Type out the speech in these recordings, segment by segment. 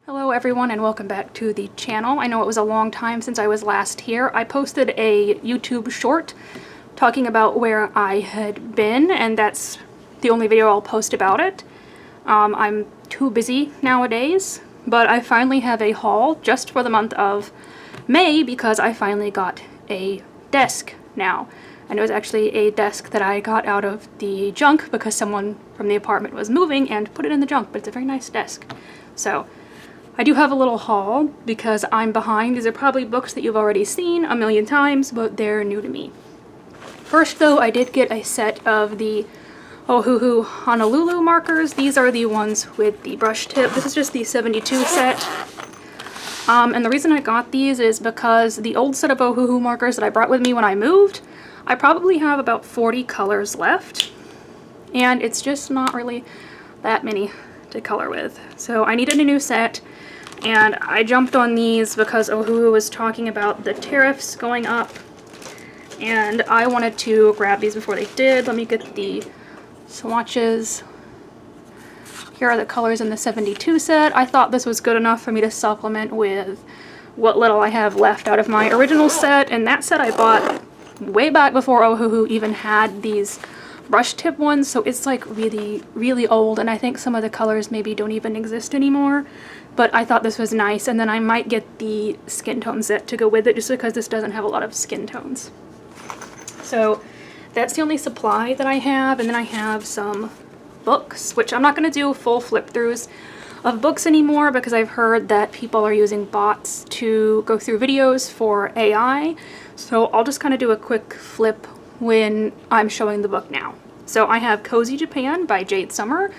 Hello everyone and welcome back to the channel. I know it was a long time since I was last here. I posted a YouTube short talking about where I had been, and that's the only video I'll post about it. I'm too busy nowadays, but I finally have a haul just for the month of May because I finally got a desk now. And it was actually a desk that I got out of the junk because someone from the apartment was moving and put it in the junk, but it's a very nice desk. So I do have a little haul because I'm behind. These are probably books that you've already seen a million times, but they're new to me. First though, I did get a set of the Ohuhu Honolulu markers. These are the ones with the brush tip. This is just the 72 set. And the reason I got these is because the old set of Ohuhu markers that I brought with me when I moved, I probably have about 40 colors left, and it's just not really that many to color with. So I needed a new set, and I jumped on these because Ohuhu was talking about the tariffs going up, and I wanted to grab these before they did. Let me get the swatches. Here are the colors in the 72 set. I thought this was good enough for me to supplement with what little I have left out of my original set, and that set I bought way back before Ohuhu even had these brush tip ones, so it's like really old, and I think some of the colors maybe don't even exist anymore, but I thought this was nice. And then I might get the skin tone set to go with it just because this doesn't have a lot of skin tones. So that's the only supply that I have, and then I have some books, which I'm not going to do full flip throughs of books anymore because I've heard that people are using bots to go through videos for AI, so I'll just kind of do a quick flip when I'm showing the book now. So I have Cozy Japan by Jade Summer.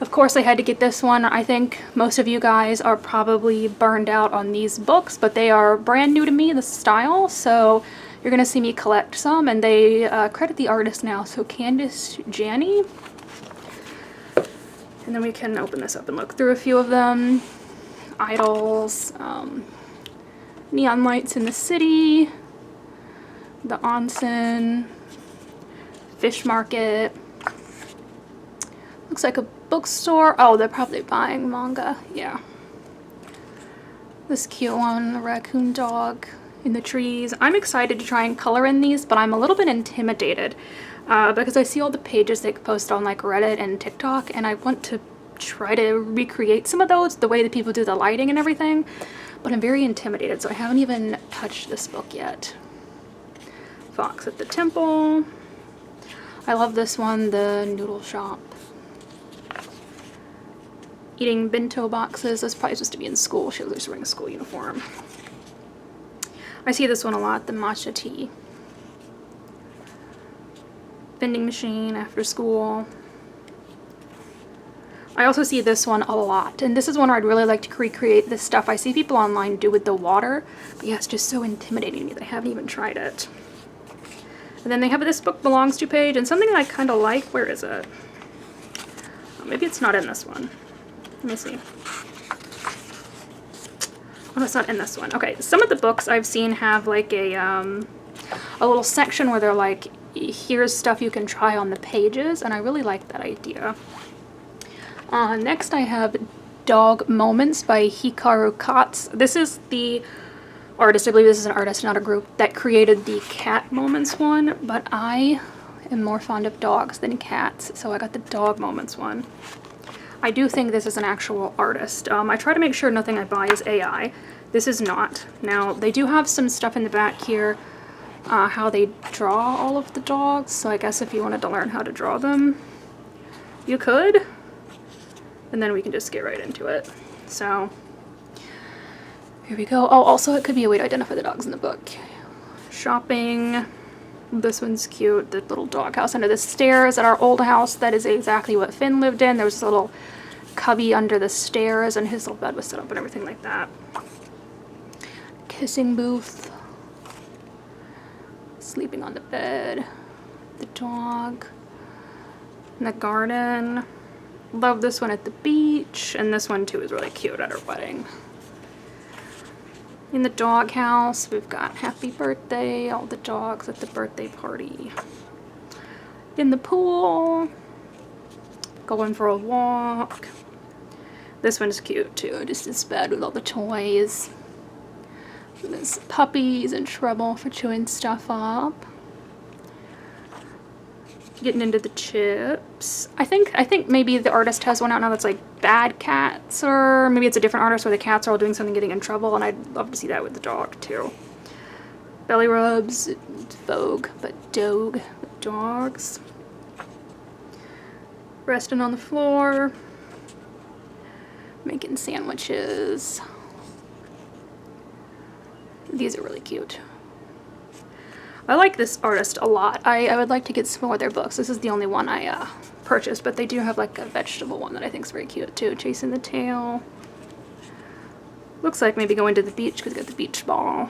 Of course I had to get this one. I think most of you guys are probably burned out on these books, but they are brand new to me, the style, so you're gonna see me collect some, and they credit the artist now, so Candice Janney. And then we can open this up and look through a few of them. Idols, Neon Lights in the City, The Onsen, Fish Market. Looks like a bookstore. Oh, they're probably buying manga. Yeah. This cute one, a raccoon dog in the trees. I'm excited to try and color in these, but I'm a little bit intimidated because I see all the pages they post on like Reddit and TikTok, and I want to try to recreate some of those, the way that people do the lighting and everything, but I'm very intimidated, so I haven't even touched this book yet. Fox at the Temple. I love this one, The Noodle Shop. Eating bento boxes. This is probably supposed to be in school. She was just wearing a school uniform. I see this one a lot, the matcha tea. Vending machine after school. I also see this one a lot, and this is one where I'd really like to recreate this stuff I see people online do with the water, but yeah, it's just so intimidating to me that I haven't even tried it. And then they have This Book Belongs To page, and something that I kind of like. Where is it? Oh, maybe it's not in this one. Let me see. Oh, it's not in this one. Okay, some of the books I've seen have like a little section where they're like, here's stuff you can try on the pages, and I really like that idea. Next I have Dog Moments by Hikaru Katz. This is the artist, I believe this is an artist, not a group, that created the Cat Moments one, but I am more fond of dogs than cats, so I got the Dog Moments one. I do think this is an actual artist. I try to make sure nothing I buy is AI. This is not. Now, they do have some stuff in the back here, how they draw all of the dogs, so I guess if you wanted to learn how to draw them, you could. And then we can just get right into it. So, here we go. Oh, also it could be a way to identify the dogs in the book. Shopping. This one's cute. The little doghouse under the stairs at our old house. That is exactly what Finn lived in. There was a little cubby under the stairs, and his little bed was set up and everything like that. Kissing booth. Sleeping on the bed. The dog. In the garden. Love this one at the beach, and this one too is really cute at her wedding. In the doghouse, we've got Happy Birthday, all the dogs at the birthday party. In the pool, going for a walk. This one's cute too, just this bed with all the toys. There's puppies in trouble for chewing stuff up. Getting into the chips. I think maybe the artist has one out now that's like bad cats, or maybe it's a different artist where the cats are all doing something getting in trouble, and I'd love to see that with the dog too. Belly rubs, Vogue, but Dogue with dogs. Resting on the floor. Making sandwiches. These are really cute. I like this artist a lot. I would like to get some more of their books. This is the only one I purchased, but they do have like a vegetable one that I think is very cute too. Chasing the Tail. Looks like maybe going to the beach because it's got the beach ball.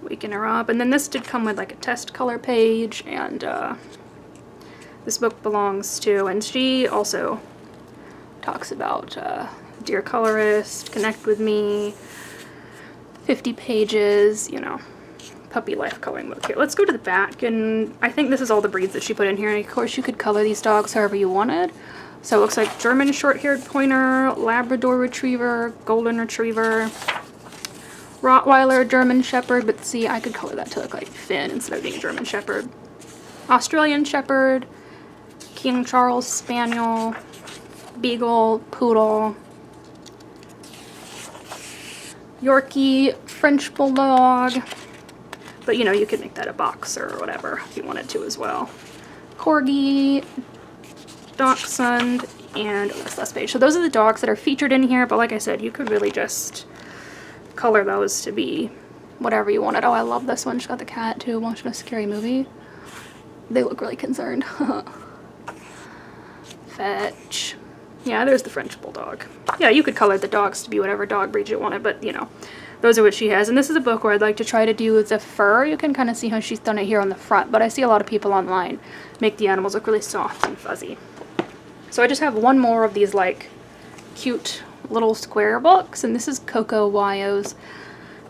Waking her up. And then this did come with like a test color page, and this book belongs to, and she also talks about Dear Colorist, Connect With Me, 50 pages, you know, puppy life coloring book. Here, let's go to the back, and I think this is all the breeds that she put in here, and of course you could color these dogs however you wanted. So it looks like German short-haired pointer, Labrador retriever, golden retriever, Rottweiler, German shepherd, but see, I could color that to look like Finn instead of being a German shepherd, Australian shepherd, King Charles spaniel, beagle, poodle, Yorkie, French bulldog, but you know, you could make that a boxer or whatever if you wanted to as well. Corgi, Dachshund, and this last page. So those are the dogs that are featured in here, but like I said, you could really just color those to be whatever you wanted. Oh, I love this one. She's got the cat too, watching a scary movie. They look really concerned. Fetch. Yeah, there's the French bulldog. Yeah, you could color the dogs to be whatever dog breed you wanted, but you know, those are what she has. And this is a book where I'd like to try to do the fur. You can kind of see how she's done it here on the front, but I see a lot of people online make the animals look really soft and fuzzy. So I just have one more of these like cute little square books, and this is Coco Wyo's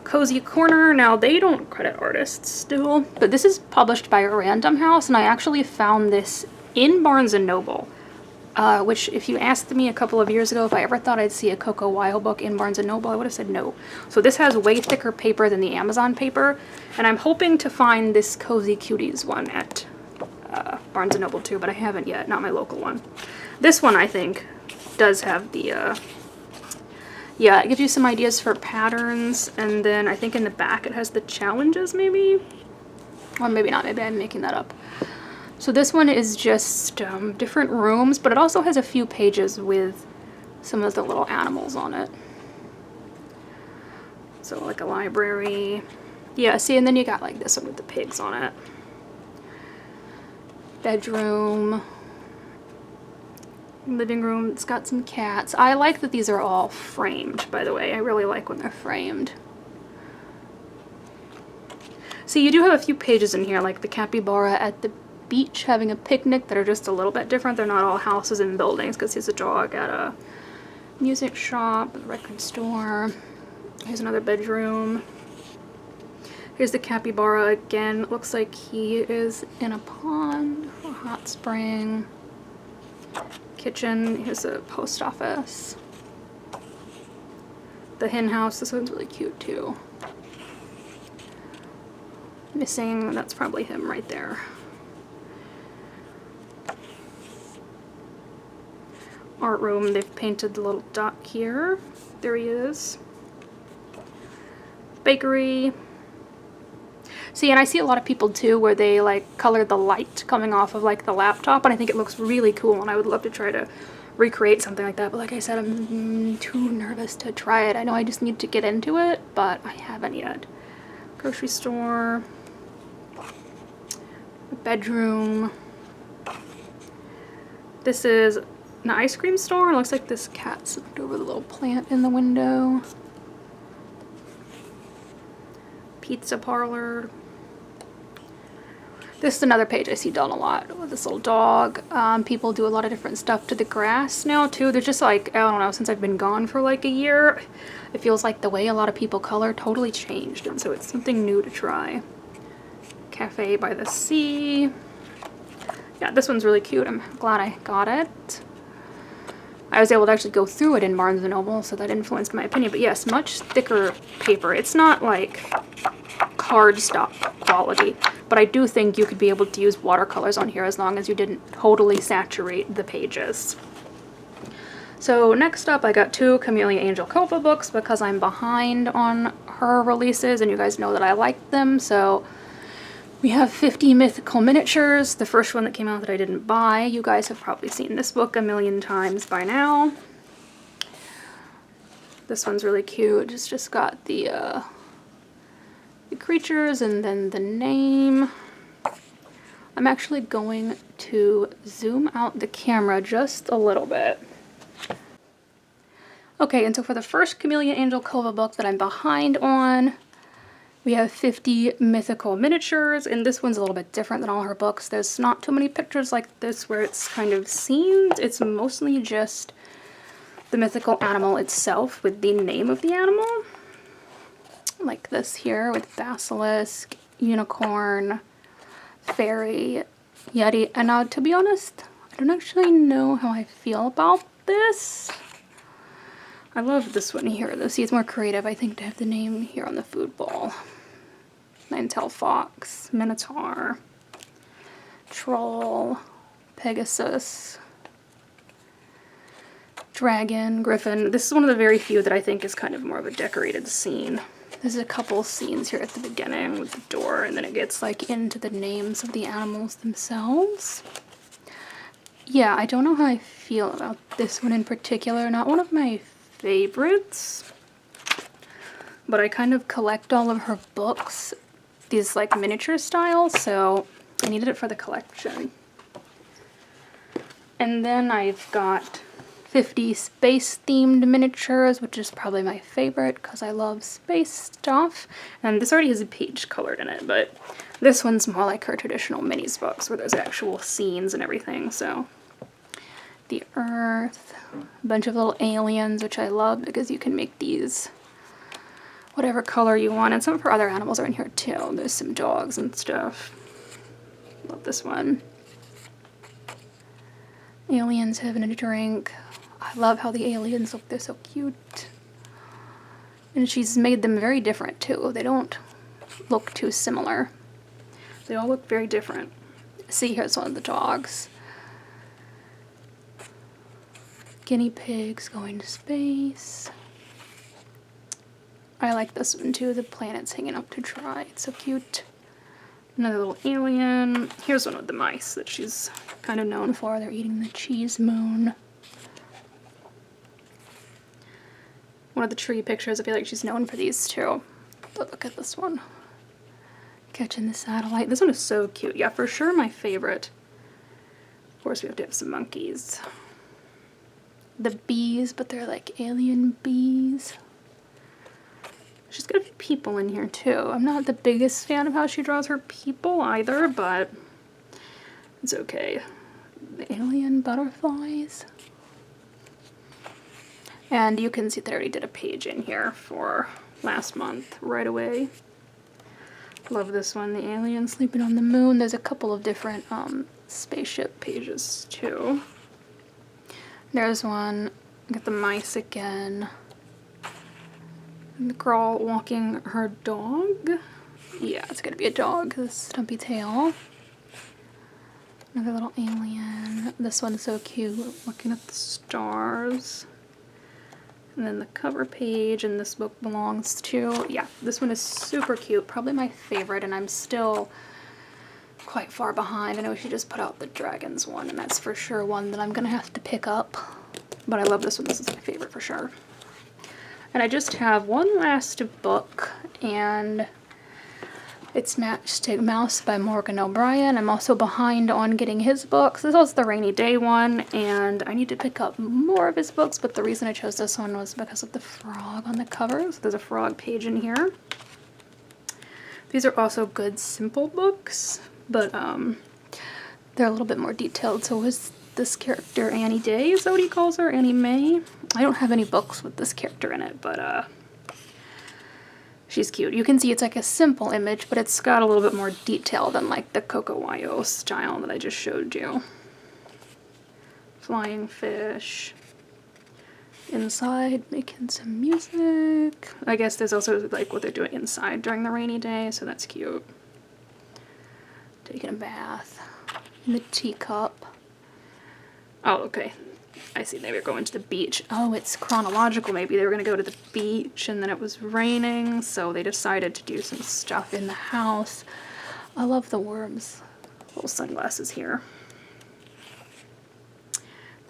Cozy Corner. Now, they don't credit artists still, but this is published by Random House, and I actually found this in Barnes & Noble. Which, if you asked me a couple of years ago if I ever thought I'd see a Coco Wyo book in Barnes & Noble, I would have said no. So this has way thicker paper than the Amazon paper, and I'm hoping to find this Cozy Cuties one at Barnes & Noble too, but I haven't yet, not my local one. This one, I think, does have the, yeah, it gives you some ideas for patterns, and then I think in the back it has the challenges, maybe? Or maybe not, maybe I'm making that up. So this one is just different rooms, but it also has a few pages with some of the little animals on it. So like a library. Yeah, see, and then you got like this one with the pigs on it. Bedroom. Living room, it's got some cats. I like that these are all framed, by the way. I really like when they're framed. See, you do have a few pages in here, like the capybara at the beach having a picnic, that are just a little bit different. They're not all houses and buildings, because here's a dog at a music shop, a record store. Here's another bedroom. Here's the capybara again. It looks like he is in a pond, a hot spring. Kitchen. Here's a post office. The hen house. This one's really cute too. Missing, that's probably him right there. Art room, they've painted the little duck here. There he is. Bakery. See, and I see a lot of people too where they like color the light coming off of like the laptop, and I think it looks really cool, and I would love to try to recreate something like that, but like I said, I'm too nervous to try it. I know I just need to get into it, but I haven't yet. Grocery store. Bedroom. This is an ice cream store. It looks like this cat slipped over the little plant in the window. Pizza parlor. This is another page I see done a lot with this little dog. People do a lot of different stuff to the grass now too. They're just like, I don't know, since I've been gone for like a year, it feels like the way a lot of people color totally changed, and so it's something new to try. Cafe by the sea. Yeah, this one's really cute. I'm glad I got it. I was able to actually go through it in Barnes & Noble, so that influenced my opinion. But yes, much thicker paper. It's not like cardstock quality, but I do think you could be able to use watercolors on here as long as you didn't totally saturate the pages. So next up, I got 2 Chameleia Angelkova books because I'm behind on her releases, and you guys know that I like them. So we have 50 Mythical Miniatures, the first one that came out that I didn't buy. You guys have probably seen this book a million times by now. This one's really cute. It's just got the creatures and then the name. I'm actually going to zoom out the camera just a little bit. Okay, and so for the first Chameleia Angelkova book that I'm behind on, we have 50 Mythical Miniatures, and this one's a little bit different than all her books. There's not too many pictures like this where it's kind of scenes. It's mostly just the mythical animal itself with the name of the animal. Like this here with basilisk, unicorn, fairy, yeti. And to be honest, I don't actually know how I feel about this. I love this one here, though. See, it's more creative, I think, to have the name here on the food bowl. Nine-tailed fox, minotaur, troll, Pegasus, dragon, griffin. This is one of the very few that I think is kind of more of a decorated scene. There's a couple scenes here at the beginning with the door, and then it gets like into the names of the animals themselves. Yeah, I don't know how I feel about this one in particular. Not one of my favorites, but I kind of collect all of her books, these like miniature styles, so I needed it for the collection. And then I've got 50 space-themed miniatures, which is probably my favorite because I love space stuff. And this already has a page colored in it, but this one's more like her traditional minis books where there's actual scenes and everything. So the Earth, a bunch of little aliens, which I love because you can make these whatever color you want. And some of her other animals are in here too. There's some dogs and stuff. Love this one. Aliens having a drink. I love how the aliens look. They're so cute. And she's made them very different too. They don't look too similar. They all look very different. See, here's one of the dogs. Guinea pigs going to space. I like this one too. The planet's hanging up to dry. It's so cute. Another little alien. Here's one of the mice that she's kind of known for. They're eating the cheese moon. One of the tree pictures, I feel like she's known for these too. But look at this one. Catching the satellite. This one is so cute. Yeah, for sure my favorite. Of course, we have to have some monkeys. The bees, but they're like alien bees. She's got a few people in here too. I'm not the biggest fan of how she draws her people either, but it's okay. The alien butterflies. And you can see they already did a page in here for last month right away. Love this one, the alien sleeping on the moon. There's a couple of different spaceship pages too. There's one, got the mice again. And the girl walking her dog. Yeah, it's gonna be a dog, the stumpy tail. Another little alien. This one's so cute, looking at the stars. And then the cover page, and this book belongs to, yeah, this one is super cute, probably my favorite, and I'm still quite far behind. I know she just put out the dragons one, and that's for sure one that I'm gonna have to pick up. But I love this one. This is my favorite for sure. And I just have one last book, and it's Matchstick Mouse by Morgan O'Brien. I'm also behind on getting his books. This was the rainy day one, and I need to pick up more of his books, but the reason I chose this one was because of the frog on the cover. So there's a frog page in here. These are also good, simple books, but they're a little bit more detailed. So is this character Annie Day? Is that what he calls her? Annie May? I don't have any books with this character in it, but she's cute. You can see it's like a simple image, but it's got a little bit more detail than like the Cocowayo style that I just showed you. Flying fish. inside making some music. I guess there's also like what they're doing inside during the rainy day, so that's cute. Taking a bath in the teacup. Oh, okay. I see they were going to the beach. Oh, it's chronological. Maybe they were going to go to the beach and then it was raining, so they decided to do some stuff in the house. I love the worms. Little sunglasses here. The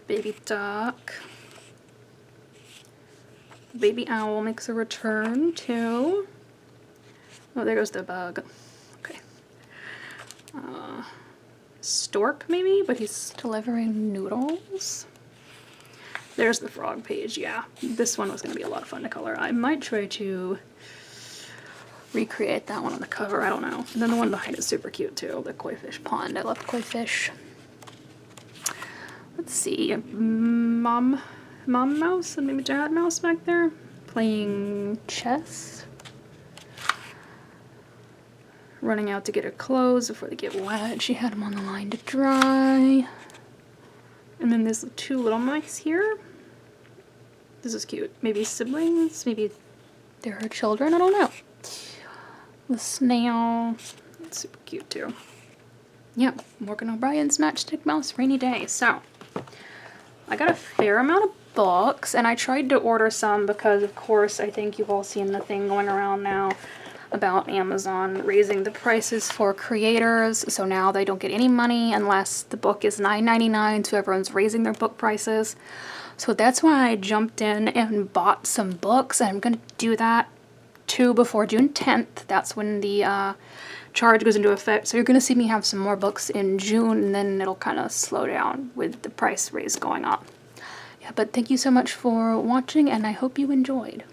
baby duck. Baby owl makes a return too. Oh, there goes the bug. Okay. Stork maybe, but he's delivering noodles. There's the frog page, yeah. This one was going to be a lot of fun to color. I might try to recreate that one on the cover, I don't know. And then the one behind is super cute too, the koi fish pond. I love koi fish. Let's see, mom mouse and maybe dad mouse back there playing chess. Running out to get her clothes before they get wet. She had them on the line to dry. And then there's 2 little mice here. This is cute. Maybe siblings, maybe they're her children, I don't know. The snail, it's super cute too. Yeah, Morgan O'Brien's Matchstick Mouse Rainy Day. So, I got a fair amount of books, and I tried to order some because, of course, I think you've all seen the thing going around now about Amazon raising the prices for creators, so now they don't get any money unless the book is $9.99, so everyone's raising their book prices. So that's why I jumped in and bought some books, and I'm going to do that too before June 10th. That's when the charge goes into effect, so you're going to see me have some more books in June, and then it'll kind of slow down with the price raise going up. Yeah, but thank you so much for watching, and I hope you enjoyed.